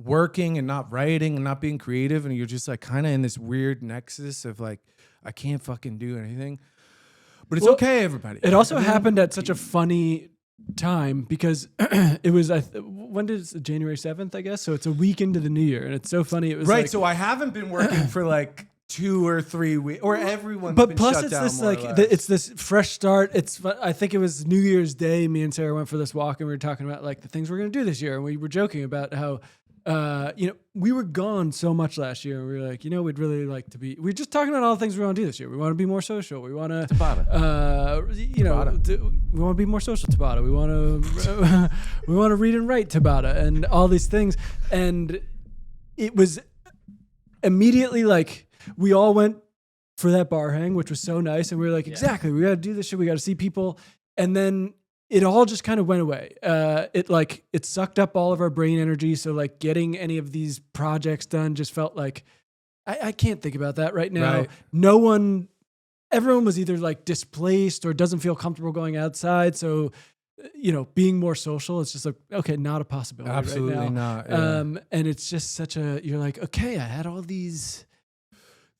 working and not writing and not being creative, and you're just like kind of in this weird nexus of like I can't fucking do anything. But it's okay, everybody. It also happened at such a funny time because it was when did it, January 7th, I guess, so it's a week into the new year, and it's so funny. It was right, like, so I haven't been working for like 2 or 3 weeks, or everyone's but been plus shut it's down this more or like less. it's this fresh start. I think it was New Year's Day, me and Sarah went for this walk and we were talking about like the things we're gonna do this year, and we were joking about how we were gone so much last year, and we were like, we'd really like to be. We're just talking about all the things we want to do this year. We want to be more social. We want to we want to be more social. Tabata. We want to we want to read and write Tabata, and all these things. And it was immediately like we all went for that bar hang, which was so nice, and we were like, exactly, we got to do this shit. We got to see people, and then it all just kind of went away. It sucked up all of our brain energy. So like getting any of these projects done just felt like I can't think about that right now. Right. Everyone was either like displaced or doesn't feel comfortable going outside. So, being more social, it's just like, okay, not a possibility. Absolutely right now. not. Yeah. And it's just you're like, okay, I had all these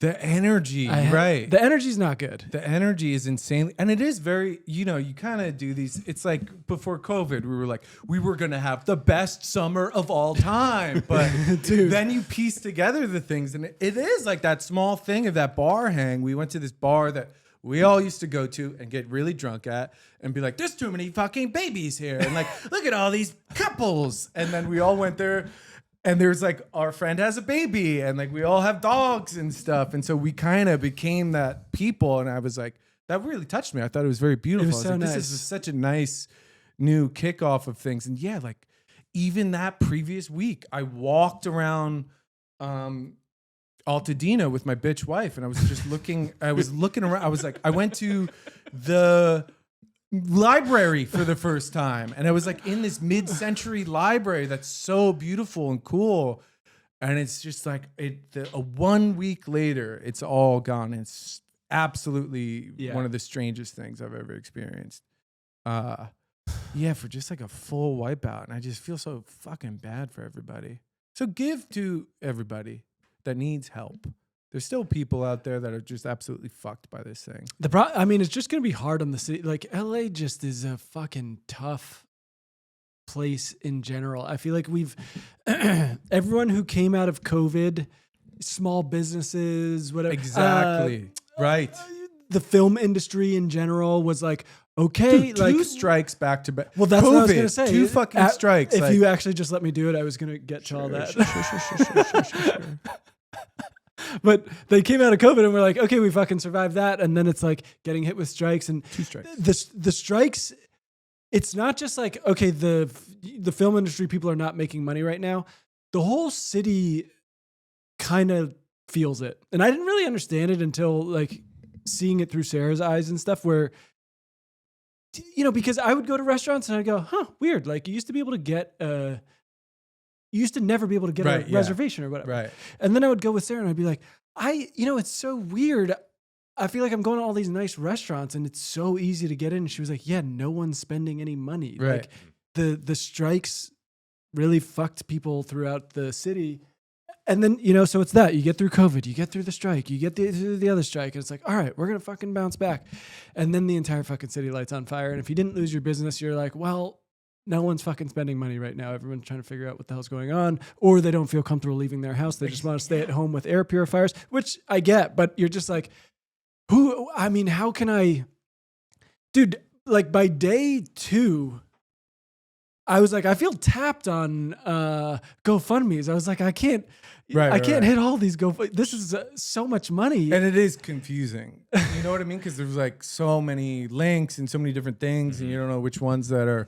The energy, right? The energy's not good. The energy is insane. And it is very, you kind of do these. It's like before COVID, we were like, we were going to have the best summer of all time. But Dude. then you piece together the things. And it is like that small thing of that bar hang. We went to this bar that we all used to go to and get really drunk at and be like, there's too many fucking babies here. And like, look at all these couples. And then we all went there. And there's like, our friend has a baby and like we all have dogs and stuff. And so we kind of became that people. And I was like, that really touched me. I thought it was very beautiful. It was I was so like, nice. This is such a nice new kickoff of things. And yeah, like even that previous week, I walked around Altadena with my bitch wife and I was just looking around. I was like, I went to the library for the first time and I was like in this mid-century library that's so beautiful and cool, and it's just like a 1 week later it's all gone. It's absolutely one of the strangest things I've ever experienced. For just like a full wipeout, and I just feel so fucking bad for everybody. So give to everybody that needs help. There's still people out there that are just absolutely fucked by this thing. It's just going to be hard on the city. Like LA just is a fucking tough place in general. I feel like everyone who came out of COVID, small businesses, whatever. Exactly. Right. The film industry in general was like, okay, Dude, like two strikes back to back. Well, that's COVID, what I was going to say. Two fucking strikes. If you actually just let me do it, I was going to get to all that. Sure. But they came out of COVID and we're like, okay, we fucking survived that. And then it's like getting hit with strikes and 2 strikes. The strikes, it's not just like, okay, the film industry people are not making money right now. The whole city kind of feels it. And I didn't really understand it until like seeing it through Sarah's eyes and stuff where, because I would go to restaurants and I'd go, huh, weird. Like you used to be able to get you used to never be able to get a reservation or whatever. Right. And then I would go with Sarah and I'd be like, it's so weird. I feel like I'm going to all these nice restaurants and it's so easy to get in. And she was like, yeah, no one's spending any money. Right. Like the strikes really fucked people throughout the city. And then, so it's that you get through COVID, you get through the strike, you get through the other strike. And it's like, all right, we're going to fucking bounce back. And then the entire fucking city lights on fire. And if you didn't lose your business, you're like, well, no one's fucking spending money right now. Everyone's trying to figure out what the hell's going on, or they don't feel comfortable leaving their house. They just want to stay at home with air purifiers, which I get, but you're just like, how can I, dude, like by day 2, I was like, I feel tapped on GoFundMe's. I was like, I can't hit all these this is so much money. And it is confusing. You know what I mean? Because there's like so many links and so many different things, and you don't know which ones that are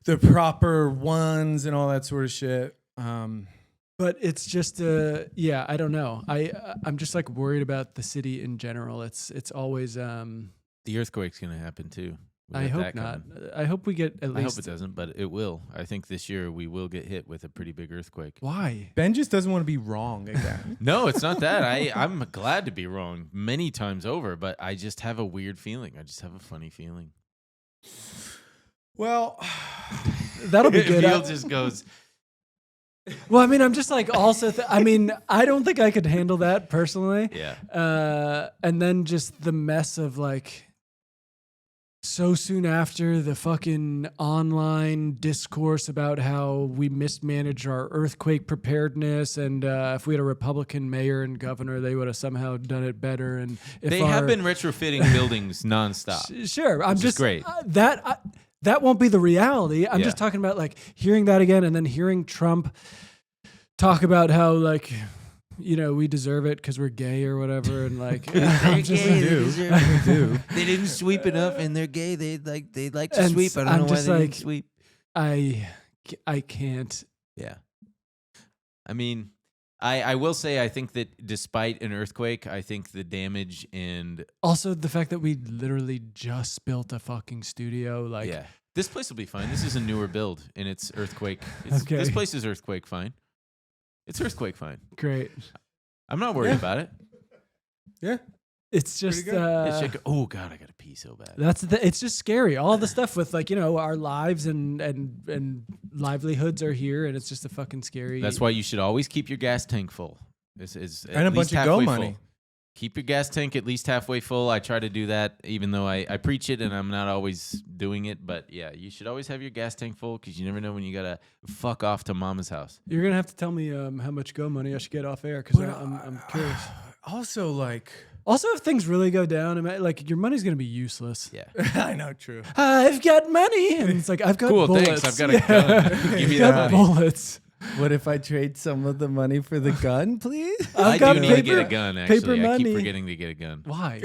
the proper ones and all that sort of shit. But it's just, I don't know. I'm just like worried about the city in general. It's always. The earthquake's going to happen too. I hope not. I hope we get at least. I hope it doesn't, but it will. I think this year we will get hit with a pretty big earthquake. Why? Ben just doesn't want to be wrong again. No, it's not that. I'm glad to be wrong many times over, but I just have a weird feeling. I just have a funny feeling. Well, that'll be good. Emil just goes. Well, I'm just like also. I don't think I could handle that personally. Yeah. And then just the mess of like. So soon after the fucking online discourse about how we mismanaged our earthquake preparedness, and if we had a Republican mayor and governor, they would have somehow done it better. And if they have been retrofitting buildings nonstop. Sure, I'm just great. That won't be the reality. I'm just talking about like hearing that again, and then hearing Trump talk about how like. We deserve it because we're gay or whatever, and like they're gay, they do. They didn't sweep enough, and they're gay. They like to sweep. I don't know why they didn't sweep. I can't. Yeah, I will say I think that despite an earthquake, I think the damage and also the fact that we literally just built a fucking studio, like this place will be fine. This is a newer build, and it's earthquake. Okay. This place is earthquake fine. It's earthquake fine. Great. I'm not worried about it. Yeah. It's just oh God, I gotta pee so bad. It's just scary. All the stuff with like, our lives and livelihoods are here, and it's just a fucking scary. That's why you should always keep your gas tank full. Is And at a least bunch of go halfway money. full. Keep your gas tank at least halfway full. I try to do that, even though I preach it and I'm not always doing it. But yeah, you should always have your gas tank full because you never know when you gotta fuck off to mama's house. You're gonna have to tell me how much go money I should get off air because I'm curious. Also, like, Also, if things really go down, like your money's gonna be useless. Yeah. I know, true. I've got money, and it's like I've got Cool, bullets. thanks. I've got a gun. Give me I've that got money. bullets. What if I trade some of the money for the gun, please? I got do need to get a paper- gun, paper actually. I keep money. forgetting to get a gun. Why?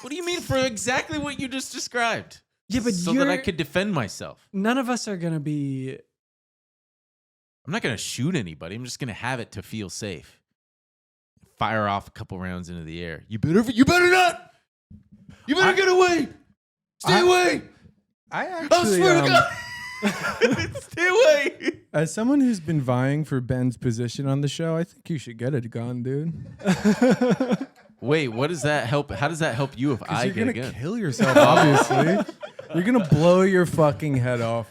What do you mean for exactly what you just described? Yeah, but so that I could defend myself. None of us are gonna be. I'm not going to shoot anybody. I'm just going to have it to feel safe. Fire off a couple rounds into the air. You better not. You better get away. Stay away. I I actually, swear to God. Stay away. as someone who's been vying for Ben's position on the show, I think you should get a gun, dude. Wait, what does that help? How does that help you if I You're get a gonna gun? kill yourself, obviously. You're gonna blow your fucking head off.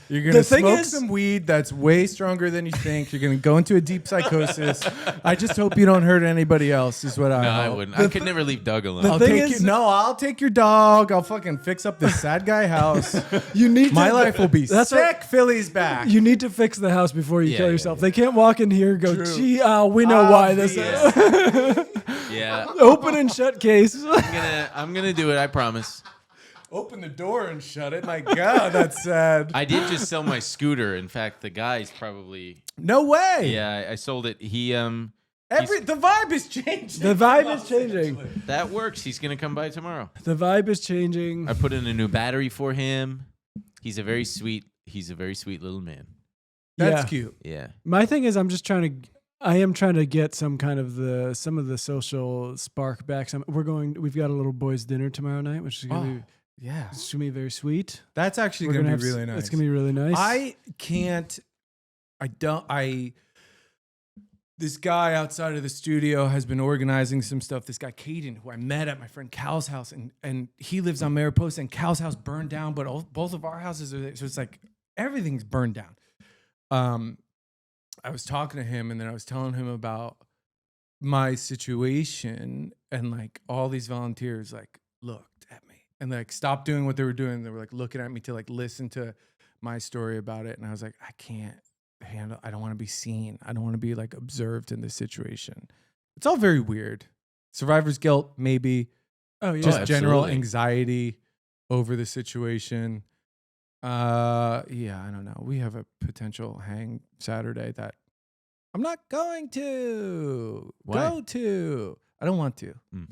You're gonna The thing smoke is- some weed that's way stronger than you think. You're gonna go into a deep psychosis. I just hope you don't hurt anybody else. Is what I No, hope. I wouldn't. I could never leave Doug alone. The I'll thing take is- you, no, I'll take your dog. I'll fucking fix up this sad guy house. You need My to, life will be That's sick. what- Philly's back. You need to fix the house before you Yeah, kill yeah, yourself. yeah. They can't walk in here and go, True. gee, we know why this is. Yeah, Open and shut case. I'm gonna do it. I promise. Open the door and shut it. My God, that's sad. I did just sell my scooter. In fact, the guy's probably No way. yeah. I sold it. He The vibe is changing. The vibe is changing. that works. He's gonna come by tomorrow. The vibe is changing. I put in a new battery for him. He's a very sweet little man. That's Yeah. cute. Yeah. My thing is, I am trying to get some of the social spark back. We've got a little boys' dinner tomorrow night, which is gonna Yeah. be very sweet. That's actually We're going to have be really nice. It's gonna be really nice. This guy outside of the studio has been organizing some stuff. This guy, Caden, who I met at my friend Cal's house, and he lives on Mariposa, and Cal's house burned down, but both of our houses are there. So it's like everything's burned down. I was talking to him, and then I was telling him about my situation, and like all these volunteers like looked at me and like stopped doing what they were doing. They were like looking at me to like listen to my story about it, and I was like, I can't handle. I don't want to be seen. I don't want to be like observed in this situation. It's all very weird. Survivor's guilt, maybe. oh yeah. Just general absolutely. anxiety over the situation. Yeah, I don't know. We have a potential hang Saturday that I'm not going to Why? go to. I don't want to. Hmm.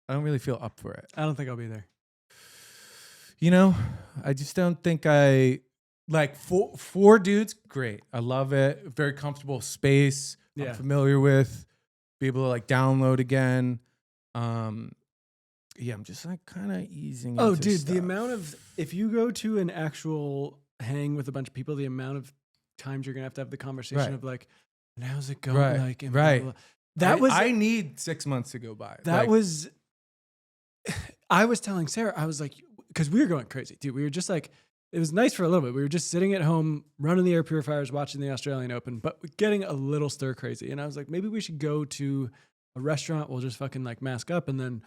I don't really feel up for it. I don't think I'll be there. You know, I just don't think I like four dudes. Great. I love it. Very comfortable space. Yeah. I'm familiar with. Be able to like download again. Yeah, I'm just like kind of easing. Oh, into dude, stuff. the amount of if you go to an actual hang with a bunch of people, the amount of times you're gonna have to have the conversation Right. of like, and how's it going? Right, Like, and right. blah, blah, blah. That was I need 6 months to go by. that Like, was. I was telling Sarah, I was like, because we were going crazy, dude. We were just like, it was nice for a little bit. We were just sitting at home, running the air purifiers, watching the Australian Open, but getting a little stir crazy. And I was like, maybe we should go to a restaurant. We'll just fucking like mask up and then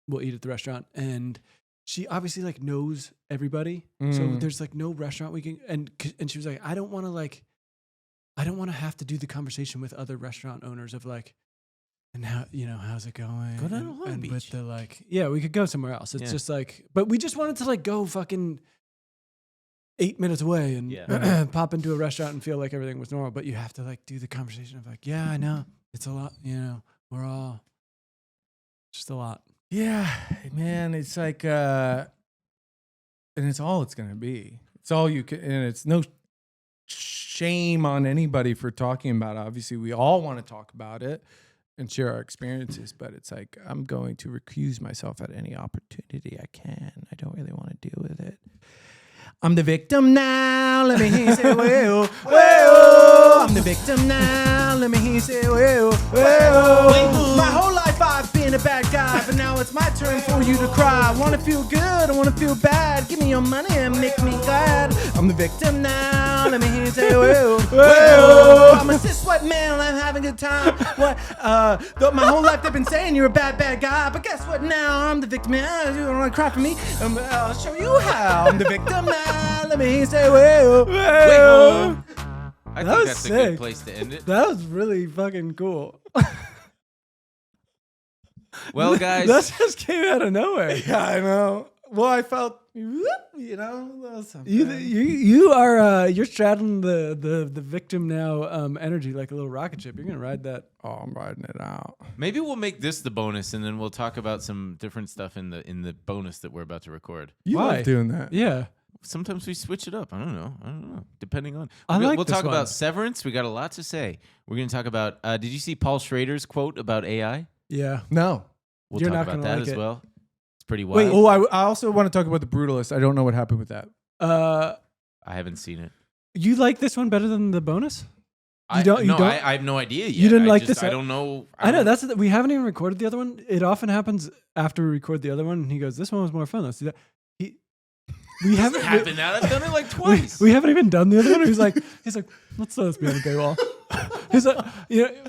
we'll eat at the restaurant. And she obviously like knows everybody. So Mm. there's like no restaurant we can, and she was like, I don't want to have to do the conversation with other restaurant owners of like, and how, how's it going? Go down to and, Long and Beach. with the like, yeah, we could go somewhere else. It's Yeah. just like, but we just wanted to like go fucking 8 minutes away and Yeah. pop into a restaurant and feel like everything was normal. But you have to like do the conversation of like, yeah, I know it's a lot. We're all just a lot. Yeah, man, it's like, and it's all it's gonna be. It's all you can, and it's no shame on anybody for talking about it. Obviously, we all want to talk about it and share our experiences, but it's like I'm going to recuse myself at any opportunity I can. I don't really want to deal with it. I'm the victim now. Let me hear you say, well, well. I'm the victim now. Let me hear you say, well, well. My whole life I've been a bad guy, but now it's my turn for you to cry. I want to feel good. I want to feel bad. Give me your money and make me glad. I'm the victim now. now. Let me hear you say, well, well. I'm a cis white man, I'm having a good time. What? My whole life they've been saying you're a bad guy, but guess what? Now I'm the victim. You don't want to cry for me. I'll show you how. I'm the victim now. Let me hear you say, well, well. I That think was that's a sick. good place to end it. That was really fucking cool. Well, guys, That just came out of nowhere. Yeah, I know. Well, I felt, you know, a little something. You are you're straddling the victim now energy like a little rocket ship. You're gonna ride that. Oh, I'm riding it out. maybe we'll make this the bonus, and then we'll talk about some different stuff in the bonus that we're about to record. You Why? love doing that. Yeah. Sometimes we switch it up. I don't know. Depending on. I like We'll this talk one. about Severance. We got a lot to say. We're going to talk about. Did you see Paul Schrader's quote about AI? Yeah. No. We'll You're talk not about gonna that like as it. well. It's pretty Wait, wild. I also want to talk about The Brutalist. I don't know what happened with that. I haven't seen it. You like this one better than the bonus? I don't- I have no idea yet. You didn't I like just, this? I don't know. I know don't- that's we haven't even recorded the other one. It often happens after we record the other one, and he goes, "This one was more fun." Let's do that. We haven't happened now. I've done it like twice. We haven't even done the other one. He's like, let's throw this behind the paywall. He's like,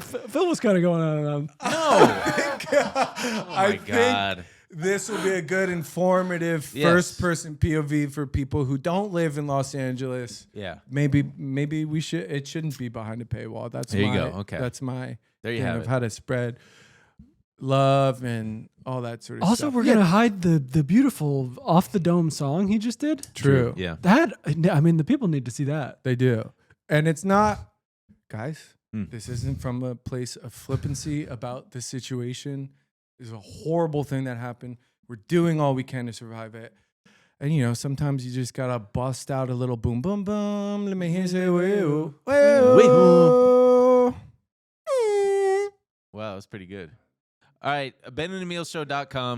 Phil was kind of going on and on. No. Oh my think- God. This will be a good informative Yes. first-person POV for people who don't live in Los Angeles. Yeah. Maybe we should. It shouldn't be behind a paywall. That's There you my, go. Okay. That's my There you thing have of it. how to spread love and all that sort of Also, stuff. we're gonna hide the beautiful off the dome song he just did. True. Yeah. That I mean, the people need to see that. They do. And it's not, guys, Mm. this isn't from a place of flippancy about the situation. It's a horrible thing that happened. We're doing all we can to survive it. And, sometimes you just got to bust out a little boom, boom, boom. Let me hear you say, wee-oo, wee-oo. Wow, that's pretty good. All right. BenandEmilShow.com.